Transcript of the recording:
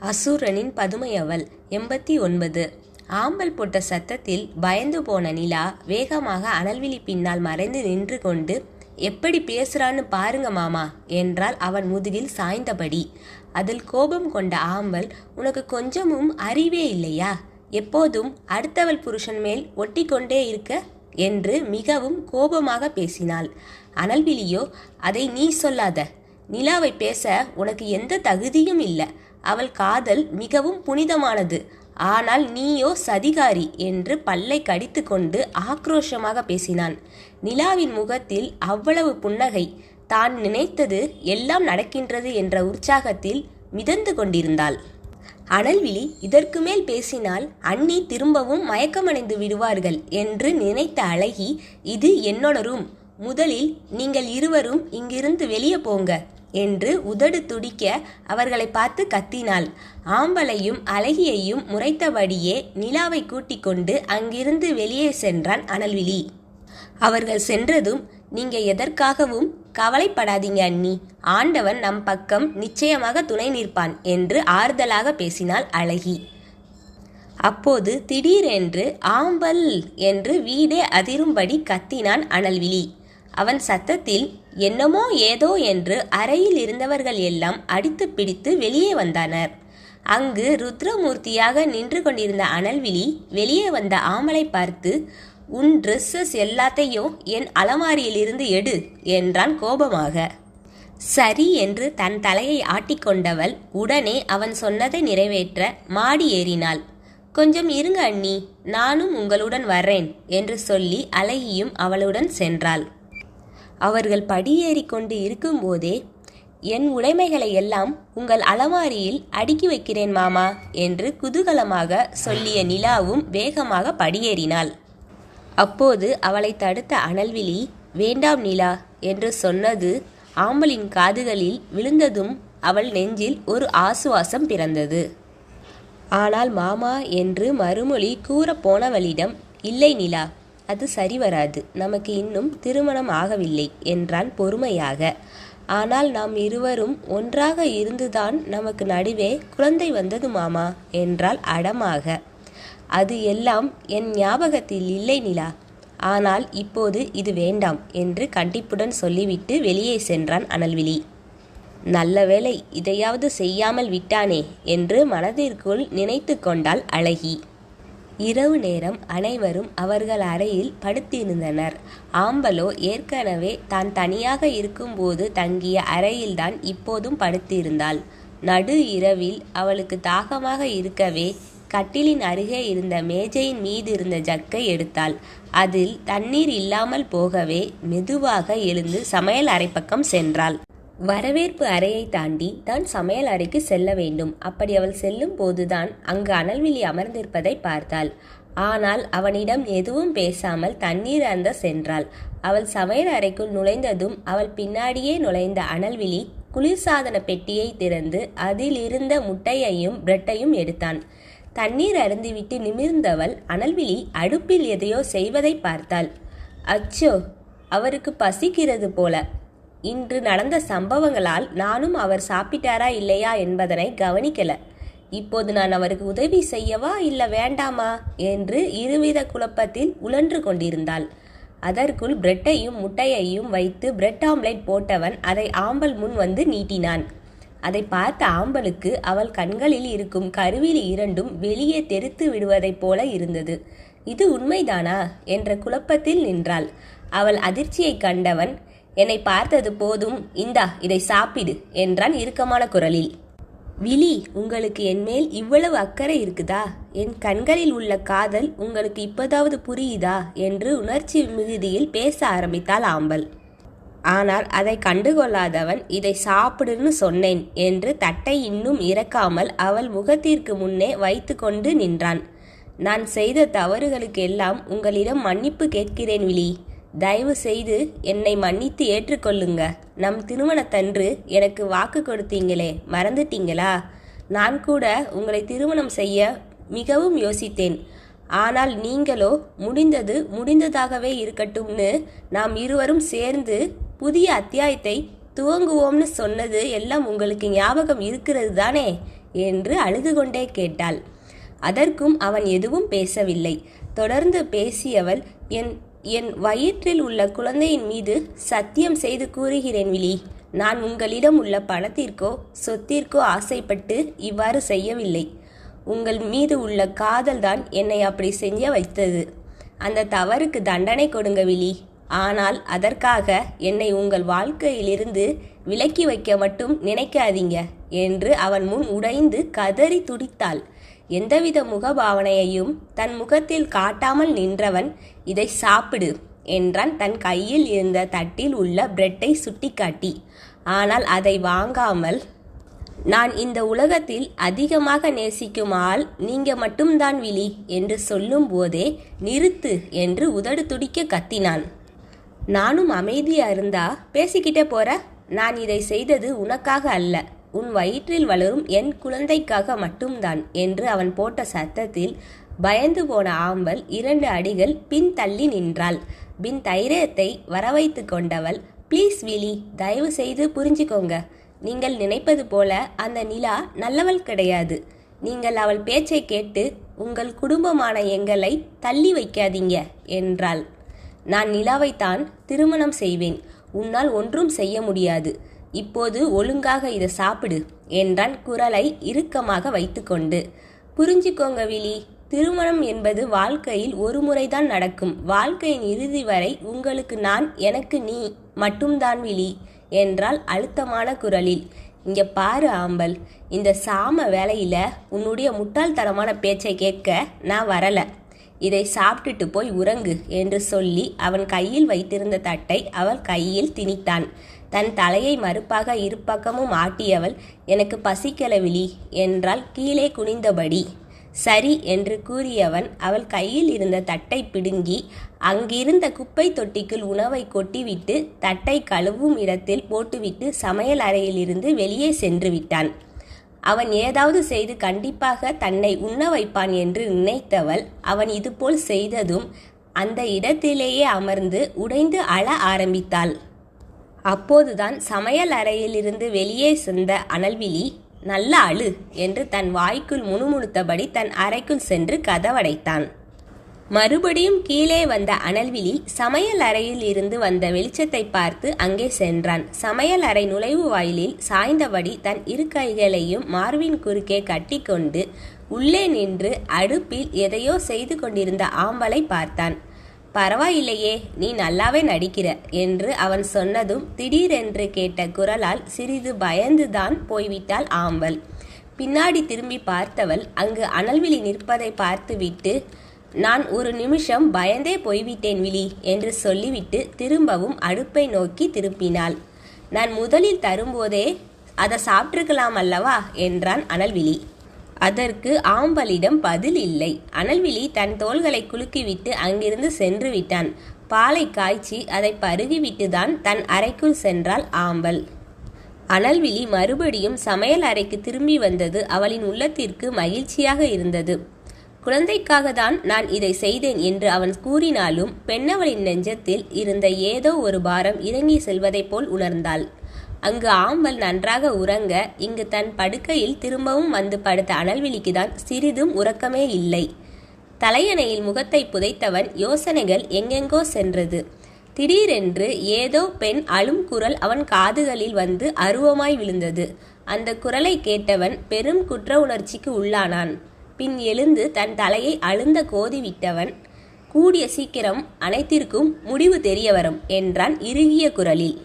அசுரனின் பதுமை அவள் 89. ஆம்பல் போட்ட சத்தத்தில் பயந்து போன நிலா வேகமாக அனல்விழி பின்னால் மறைந்து நின்று கொண்டு, எப்படி பேசுறான்னு பாருங்க மாமா என்றால் அவன் முதுகில் சாய்ந்தபடி. அதில் கோபம் கொண்ட ஆம்பல், உனக்கு கொஞ்சமும் அறிவே இல்லையா? எப்போதும் அடுத்தவள் புருஷன் மேல் ஒட்டி கொண்டே இருக்க என்று மிகவும் கோபமாக பேசினாள். அனல்விழியோ, அதை நீ சொல்லாத. நிலாவை பேச உனக்கு எந்த தகுதியும் இல்லை. அவள் காதல் மிகவும் புனிதமானது. ஆனால் நீயோ சதிகாரி என்று பல்லை கடித்து கொண்டு ஆக்ரோஷமாக பேசினான். நிலாவின் முகத்தில் அவ்வளவு புன்னகை. தான் நினைத்தது எல்லாம் நடக்கின்றது என்ற உற்சாகத்தில் மிதந்து கொண்டிருந்தாள். அனல்விழி இதற்கு மேல் பேசினால் அண்ணி திரும்பவும் மயக்கமடைந்து விடுவார்கள் என்று நினைத்த அழகி, இது என்னோட ரூம். முதலில் நீங்கள் இருவரும் இங்கிருந்து வெளியே போங்க என்று உதடு துடிக்க அவர்களை பார்த்து கத்தினாள். ஆம்பலையும் அழகியையும் முறைத்தபடியே நிலாவை கூட்டிக் கொண்டு அங்கிருந்து வெளியே சென்றான் அனல்விழி. அவர்கள் சென்றதும், நீங்க எதற்காகவும் கவலைப்படாதீங்க அண்ணி, ஆண்டவன் நம் பக்கம் நிச்சயமாக துணை நிற்பான் என்று ஆறுதலாக பேசினாள் அழகி. அப்போது திடீரென்று ஆம்பல் என்று வீடே அதிரும்படி கத்தினான் அனல்விழி. அவன் சத்தத்தில் என்னமோ ஏதோ என்று அறையில் இருந்தவர்கள் எல்லாம் அடித்து பிடித்து வெளியே வந்தனர். அங்கு ருத்ரமூர்த்தியாக நின்று கொண்டிருந்த அனல்விழி வெளியே வந்த ஆமலை பார்த்து, உன் ட்ரெஸ்ஸஸ் எல்லாத்தையும் என் அலமாரியிலிருந்து எடு என்றான் கோபமாக. சரி என்று தன் தலையை ஆட்டிக்கொண்டவள் உடனே அவன் சொன்னதை நிறைவேற்ற மாடி ஏறினாள். கொஞ்சம் இருங்க அண்ணி, நானும் உங்களுடன் வர்றேன் என்று சொல்லி அழகியும் அவளுடன் சென்றாள். அவர்கள் படியேறி கொண்டு இருக்கும்போதே, என் உடைமைகளை எல்லாம் உங்கள் அலமாரியில் அடுக்கி வைக்கிறேன் மாமா என்று குதூகலமாக சொல்லிய நிலாவும் வேகமாக படியேறினாள். அப்போது அவளை தடுத்த அனல்விழி, வேண்டாம் நிலா என்று சொன்னது ஆம்பலின் காதுகளில் விழுந்ததும் அவள் நெஞ்சில் ஒரு ஆசுவாசம் பிறந்தது. ஆனால் மாமா என்று மறுமொழி கூற போனவளிடம், இல்லை நிலா, அது சரி வராது, நமக்கு இன்னும் திருமணம் ஆகவில்லை என்றான் பொறுமையாக. ஆனால் நாம் இருவரும் ஒன்றாக இருந்துதான் நமக்கு நடுவே குழந்தை வந்தது மாமா என்றாள் அடமாக. அது எல்லாம் என் ஞாபகத்தில் இல்லை நிலா, ஆனால் இப்போது இது வேண்டாம் என்று கண்டிப்புடன் சொல்லிவிட்டு வெளியே சென்றான் அனல்விழி. நல்ல வேளை இதையாவது செய்யாமல் விட்டானே என்று மனதிற்குள் நினைத்து கொண்டாள் அழகி. இரவு நேரம் அனைவரும் அவர்கள் அறையில் படுத்திருந்தனர். ஆம்பலோ ஏற்கனவே தான் தனியாக இருக்கும்போது தங்கிய அறையில்தான் இப்போதும் படுத்திருந்தாள். நடு இரவில் அவளுக்கு தாகமாக இருக்கவே கட்டிலின் அருகே இருந்த மேஜையின் மீது இருந்த ஜக்கை எடுத்தாள். அதில் தண்ணீர் இல்லாமல் போகவே மெதுவாக எழுந்து சமையல் அறை பக்கம் சென்றாள். வரவேற்பு அறையை தாண்டி தான் சமையல் அறைக்கு செல்ல வேண்டும். அப்படி அவள் செல்லும் போதுதான் அங்கு அனல்விழி அமர்ந்திருப்பதை பார்த்தாள். ஆனால் அவனிடம் எதுவும் பேசாமல் தண்ணீர் அருந்த சென்றாள். அவள் சமையல் அறைக்குள் நுழைந்ததும் அவள் பின்னாடியே நுழைந்த அனல்விழி குளிர்சாதன பெட்டியை திறந்து அதில் இருந்த முட்டையையும் பிரெட்டையும் எடுத்தான். தண்ணீர் அருந்திவிட்டு நிமிர்ந்தவள் அனல்விழி அடுப்பில் எதையோ செய்வதை பார்த்தாள். அச்சோ, அவருக்கு பசிக்கிறது போல. இன்று நடந்த சம்பவங்களால் நானும் அவர் சாப்பிட்டாரா இல்லையா என்பதனை கவனிக்கல. இப்போது நான் அவருக்கு உதவி செய்யவா இல்ல வேண்டாமா என்று இருவித குழப்பத்தில் உழன்று கொண்டிருந்தாள். அதற்குள் பிரெட்டையும் முட்டையையும் வைத்து பிரெட் ஆம்லெட் போட்டவன் அதை ஆம்பல் முன் வந்து நீட்டினான். அதை பார்த்த ஆம்பலுக்கு அவள் கண்களில் இருக்கும் கருவிழி இரண்டும் வெளியே தெறித்து விடுவதைப் போல இருந்தது. இது உண்மைதானா என்ற குழப்பத்தில் நின்றாள். அவள் அதிர்ச்சியை கண்டவன், என்னை பார்த்தது போதும், இந்தா இதை சாப்பிடு என்றான் இறுக்கமான குரலில். விழி, உங்களுக்கு என்மேல் இவ்வளவு அக்கறை இருக்குதா? என் கண்களில் உள்ள காதல் உங்களுக்கு இப்போதாவது புரியுதா என்று உணர்ச்சி மிகுதியில் பேச ஆரம்பித்தாள் ஆம்பல். ஆனால் அதை கண்டுகொள்ளாதவன், இதை சாப்பிடுன்னு சொன்னேன் என்று தட்டை இன்னும் இறக்காமல் அவள் முகத்திற்கு முன்னே வைத்து கொண்டு நின்றான். நான் செய்த தவறுகளுக்கு எல்லாம் உங்களிடம் மன்னிப்பு கேட்கிறேன் விழி. தயவு செய்து என்னை மன்னித்து ஏற்றுக்கொள்ளுங்க. நம் திருமணத்தன்று எனக்கு வாக்கு கொடுத்தீங்களே, மறந்துட்டீங்களா? நான் கூட உங்களை திருமணம் செய்ய மிகவும் யோசித்தேன். ஆனால் நீங்களோ முடிந்தது முடிந்ததாகவே இருக்கட்டும்னு நாம் இருவரும் சேர்ந்து புதிய அத்தியாயத்தை துவங்குவோம்னு சொன்னது எல்லாம் உங்களுக்கு ஞாபகம் இருக்கிறது தானே என்று அழுது கொண்டே கேட்டாள். அதற்கும் அவன் எதுவும் பேசவில்லை. தொடர்ந்து பேசியவள், என் என் வயிற்றில் உள்ள குழந்தையின் மீது சத்தியம் செய்து கூறுகிறேன் விழி, நான் உங்களிடம் உள்ள பணத்திற்கோ சொத்திற்கோ ஆசைப்பட்டு இவ்வாறு செய்யவில்லை. உங்கள் மீது உள்ள காதல்தான் என்னை அப்படி செய்ய வைத்தது. அந்த தவறுக்கு தண்டனை கொடுங்க விழி. ஆனால் அதற்காக என்னை உங்கள் வாழ்க்கையிலிருந்து விலக்கி வைக்க மட்டும் நினைக்காதீங்க என்று அவன் முன் உடைந்து கதறி துடித்தாள். எந்தவித முகபாவனையையும் தன் முகத்தில் காட்டாமல் நின்றவன், இதை சாப்பிடு என்றான் தன் கையில் இருந்த தட்டில் உள்ள பிரெட்டை சுட்டிக்காட்டி. ஆனால் அதை வாங்காமல், நான் இந்த உலகத்தில் அதிகமாக நேசிக்கும் ஆள் நீங்க மட்டும்தான் விழி என்று சொல்லும் போதே நிறுத்து என்று உதடு துடிக்க கத்தினான். நானும் அமைதியா இருந்தா பேசிக்கிட்டே போற? நான் இதை செய்தது உனக்காக அல்ல, உன் வயிற்றில் வளரும் என் குழந்தைக்காக மட்டும்தான் என்று அவன் போட்ட சத்தத்தில் பயந்து போன ஆம்பல் 2 அடிகள் பின் தள்ளி நின்றாள். பின் தைரியத்தை வரவைத்து கொண்டவள், ப்ளீஸ் விழி, தயவு செய்து புரிஞ்சுக்கோங்க. நீங்கள் நினைப்பது போல அந்த நிலா நல்லவள் கிடையாது. நீங்கள் அவள் பேச்சை கேட்டு உங்கள் குடும்பமான எங்களை தள்ளி வைக்காதீங்க என்றாள். நான் நிலாவைத்தான் திருமணம் செய்வேன். உன்னால் ஒன்றும் செய்ய முடியாது. இப்போது ஒழுங்காக இதை சாப்பிடு என்றான் குரலை இறுக்கமாக வைத்துக்கொண்டு. புரிஞ்சுக்கோங்க விழி, திருமணம் என்பது வாழ்க்கையில் ஒரு முறைதான் நடக்கும். வாழ்க்கையின் இறுதி வரை உங்களுக்கு நான், எனக்கு நீ மட்டும்தான் விழி என்றால் அழுத்தமான குரலில். இங்க பாரு ஆம்பல், இந்த சாம வேலையில உன்னுடைய முட்டாள்தனமான பேச்சை கேட்க நான் வரல. இதை சாப்பிட்டுட்டு போய் உறங்கு என்று சொல்லி அவன் கையில் வைத்திருந்த தட்டை அவள் கையில் திணித்தான். தன் தலையை மறுப்பாக இருபக்கமும் ஆட்டியவள், எனக்கு பசிக்கல விழி என்றால் கீழே குனிந்தபடி. சரி என்று கூறியவன் அவள் கையில் இருந்த தட்டை பிடுங்கி அங்கிருந்த குப்பை தொட்டிக்குள் உணவை கொட்டிவிட்டு தட்டை கழுவும் இடத்தில் போட்டுவிட்டு சமையல் அறையிலிருந்து வெளியே சென்று விட்டான். அவன் ஏதாவது செய்து கண்டிப்பாக தன்னை உண்ண வைப்பான் என்று நினைத்தவள் அவன் இதுபோல் செய்ததும் அந்த இடத்திலேயே அமர்ந்து உடைந்து அழ ஆரம்பித்தாள். அப்போதுதான் சமையல் அறையிலிருந்து வெளியே சென்ற அனல்விழி, நல்ல அழு என்று தன் வாய்க்குள் முணுமுணுத்தபடி தன் அறைக்குள் சென்று கதவடைத்தான். மறுபடியும் கீழே வந்த அனல்விழி சமையல் அறையில் இருந்து வந்த வெளிச்சத்தை பார்த்து அங்கே சென்றான். சமையல் அறை நுழைவு வாயிலில் சாய்ந்தபடி தன் 2 கைகளையும் மார்பின் குறுக்கே கட்டிக்கொண்டு உள்ளே நின்று அடுப்பில் எதையோ செய்து கொண்டிருந்த ஆம்பலை பார்த்தான். பரவாயில்லையே, நீ நல்லாவே நடிக்கிற என்று அவன் சொன்னதும் திடீரென்று கேட்ட குரலால் சிறிது பயந்துதான் போய்விட்டாள் ஆம்பல். பின்னாடி திரும்பி பார்த்தவள் அங்கு அனல்விழி நிற்பதை பார்த்துவிட்டு, நான் ஒரு நிமிஷம் பயந்தே போய்விட்டேன் விழி என்று சொல்லிவிட்டு திரும்பவும் அடுப்பை நோக்கி திருப்பினாள். நான் முதலில் தரும்போதே அதை சாப்பிட்டிருக்கலாம் அல்லவா என்றான் அனல்விழி. அதற்கு ஆம்பலிடம் பதில் இல்லை. அனல்விழி தன் தோள்களை குலுக்கிவிட்டு அங்கிருந்து சென்று விட்டான். பாலை காய்ச்சி அதை பருகிவிட்டுதான் தன் அறைக்குள் சென்றாள் ஆம்பல். அனல்விழி மறுபடியும் சமையல் அறைக்கு திரும்பி வந்தது அவளின் உள்ளத்திற்கு மகிழ்ச்சியாக இருந்தது. குழந்தைக்காக தான் நான் இதை செய்தேன் என்று அவன் கூறினாலும் பெண்ணவளின் நெஞ்சத்தில் இருந்த ஏதோ ஒரு பாரம் இறங்கி செல்வதைப் போல் உணர்ந்தாள். அங்கு ஆம்பல் நன்றாக உறங்க இங்கு தன் படுக்கையில் திரும்பவும் வந்து படுத்த அனல்விழிக்குதான் சிறிதும் உறக்கமே இல்லை. தலையணையில் முகத்தை புதைத்தவன் யோசனைகள் எங்கெங்கோ சென்றது. திடீரென்று ஏதோ பெண் அழும் குரல் அவன் காதுகளில் வந்து அருவமாய் விழுந்தது. அந்த குரலை கேட்டவன் பெரும் குற்ற உணர்ச்சிக்கு உள்ளானான். பின் எழுந்து தன் தலையை அழுந்த கோதிவிட்டவன், கூடிய சீக்கிரம் அனைத்திற்கும் முடிவு தெரிய வரும் என்றான் இறுகிய குரலில்.